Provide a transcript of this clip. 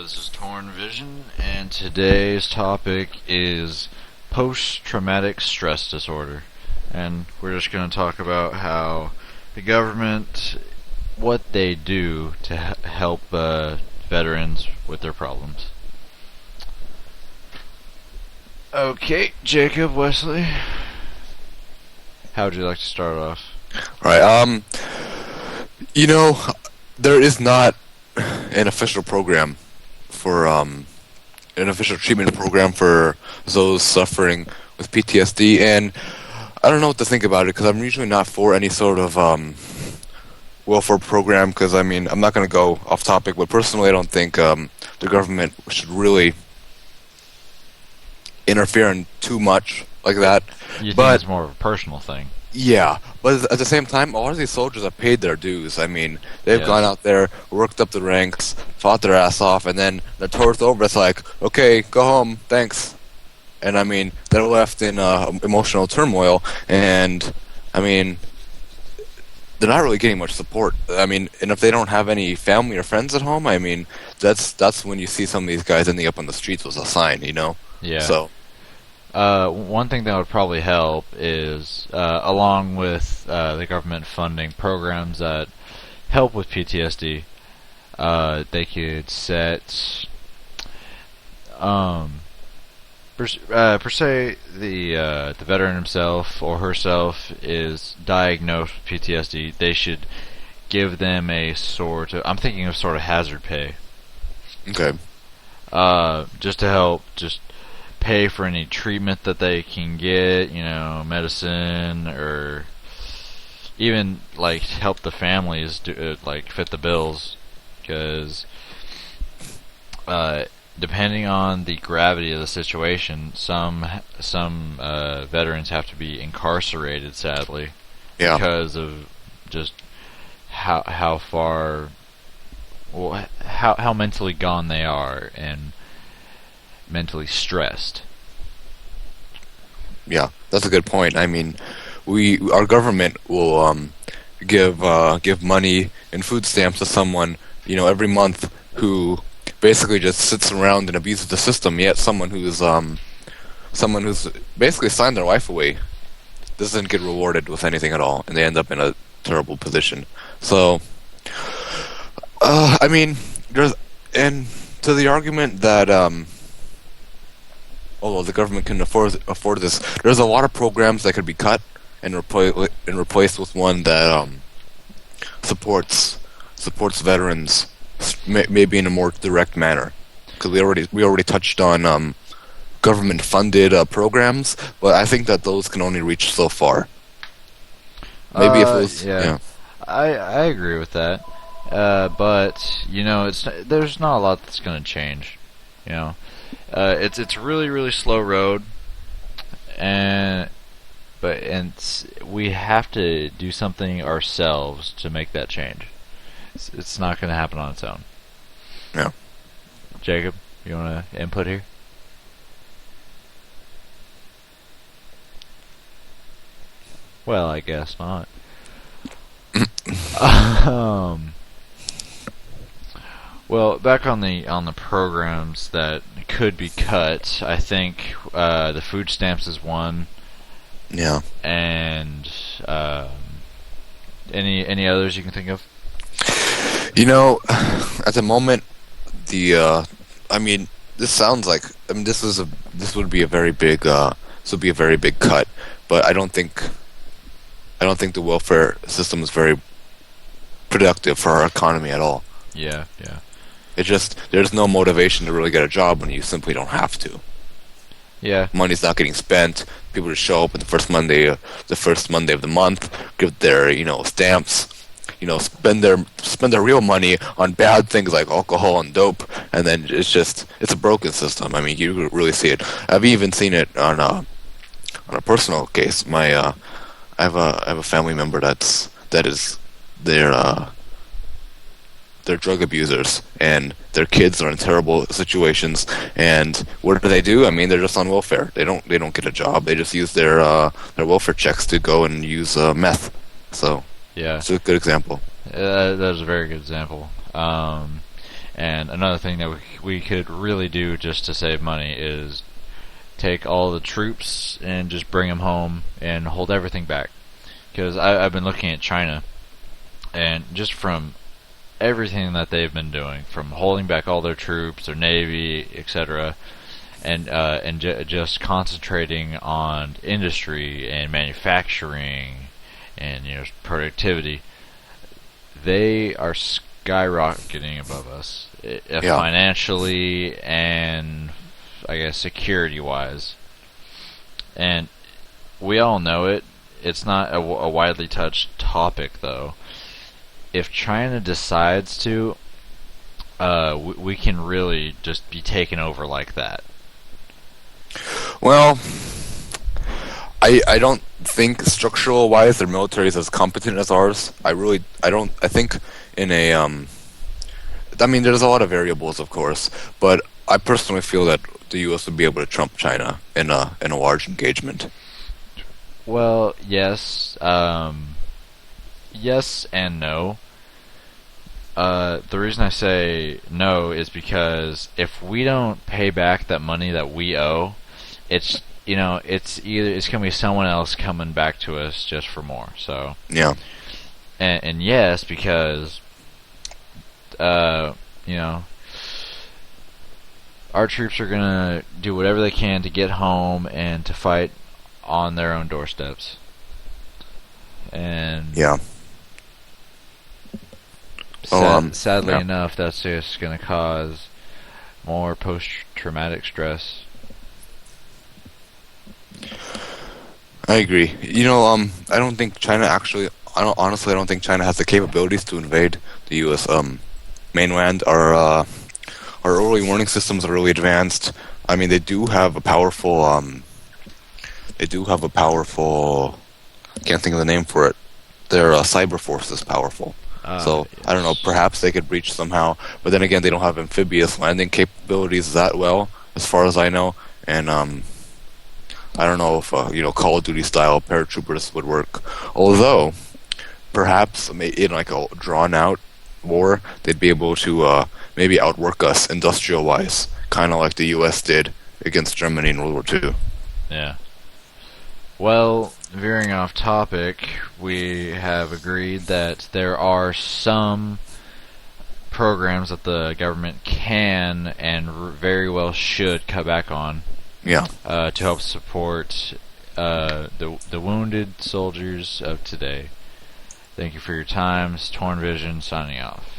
this is Torn Vision, and today's topic is post-traumatic stress disorder. And we're just going to talk about how the government, what they do to help veterans with their problems. Okay, Jacob, Wesley, how would you like to start off? Right. There is not an official program for an official treatment program for those suffering with PTSD, and I don't know what to think about it because I'm usually not for any sort of welfare program. Because I'm not going to go off topic, but personally, I don't think the government should really interfere in too much like that. You think it's more of a personal thing? Yeah, but at the same time, a lot of these soldiers have paid their dues. They've gone out there, worked up the ranks, fought their ass off, and then their tour's over. It's like, okay, go home, thanks. And they're left in emotional turmoil, and they're not really getting much support. And if they don't have any family or friends at home, that's when you see some of these guys ending up on the streets with a sign, Yeah. So. One thing that would probably help is, along with the government funding programs that help with PTSD, they could set, per se, the veteran himself or herself is diagnosed with PTSD. They should give them a sort of, I'm thinking of sort of hazard pay. Okay. Just to help, pay for any treatment that they can get, medicine, or even help the families do fit the bills, because depending on the gravity of the situation, some veterans have to be incarcerated, sadly, because of just how far, how mentally gone they are and mentally stressed. Yeah, that's a good point. Our government will give money and food stamps to someone, every month who basically just sits around and abuses the system. Yet someone who's basically signed their life away doesn't get rewarded with anything at all, and they end up in a terrible position. So, there's and to the argument that although the government can afford this, there's a lot of programs that could be cut and replaced with one that supports veterans, maybe in a more direct manner. Because we already touched on government funded programs, but I think that those can only reach so far. Maybe if it was, yeah. I agree with that, but there's not a lot that's going to change. It's really, really slow road, and we have to do something ourselves to make that change. It's not going to happen on its own. Yeah. Jacob, you want to input here? Well, I guess not. Well, back on the programs that could be cut, I think the food stamps is one. Yeah. And any others you can think of? At the moment, this sounds like this would be a very big cut, but I don't think the welfare system is very productive for our economy at all. Yeah. There's no motivation to really get a job when you simply don't have to. Yeah. Money's not getting spent. People just show up at the first Monday of the month, give their, stamps, spend their real money on bad things like alcohol and dope, and then it's a broken system. You really see it. I've even seen it on a personal case. I have a family member that is they're drug abusers, and their kids are in terrible situations. And what do? They're just on welfare. They don't get a job. They just use their welfare checks to go and use meth. So yeah, it's a good example. That is a very good example. And another thing that we could really do just to save money is take all the troops and just bring them home and hold everything back. Because I've been looking at China, and just from everything that they've been doing, from holding back all their troops, their navy, etc., and just concentrating on industry and manufacturing and productivity, they are skyrocketing above us, financially and I guess security wise. And we all know it. It's not a widely touched topic though. If China decides to, we can really just be taken over like that. Well, I don't think structural wise their military is as competent as ours. I think in a I mean there's a lot of variables of course, but I personally feel that the US would be able to trump China in a large engagement. Well, yes. Yes and no. The reason I say no is because if we don't pay back that money that we owe, it's gonna be someone else coming back to us just for more. So yeah, and yes, because our troops are gonna do whatever they can to get home and to fight on their own doorsteps. And yeah. Sadly enough, that's just going to cause more post-traumatic stress. I agree. I don't think China actually. Honestly, I don't think China has the capabilities to invade the U.S. Mainland. Our early warning systems are really advanced. I mean, they do have a powerful. Can't think of the name for it. Their cyber force is powerful. So, yes. I don't know, perhaps they could breach somehow. But then again, they don't have amphibious landing capabilities that well, as far as I know. And I don't know if, Call of Duty style paratroopers would work. Although, perhaps in like a drawn-out war, they'd be able to maybe outwork us industrial-wise, kind of like the U.S. did against Germany in World War II. Yeah. Well, veering off topic, we have agreed that there are some programs that the government can and very well should cut back on. Yeah. To help support the wounded soldiers of today. Thank you for your time. Torn Vision signing off.